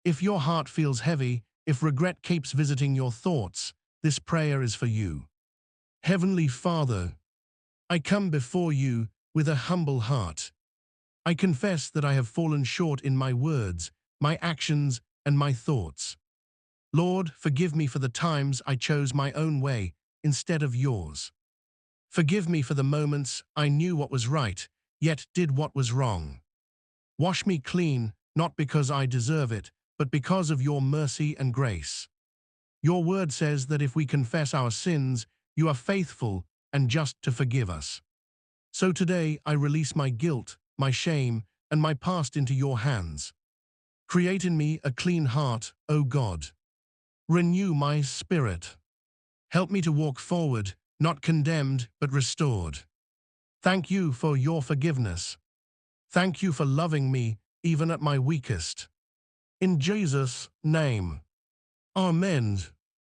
If your heart feels heavy, if regret keeps visiting your thoughts, this prayer is for you. Heavenly Father, I come before you with a humble heart. I confess that I have fallen short in my words, my actions, and my thoughts. Lord, forgive me for the times I chose my own way instead of yours. Forgive me for the moments I knew what was right, yet did what was wrong. Wash me clean, not because I deserve it, but because of your mercy and grace. Your word says that if we confess our sins, you are faithful and just to forgive us. So today I release my guilt, my shame, and my past into your hands. Create in me a clean heart, O God. Renew my spirit. Help me to walk forward, not condemned, but restored. Thank you for your forgiveness. Thank you for loving me, even at my weakest. In Jesus' name. Amen.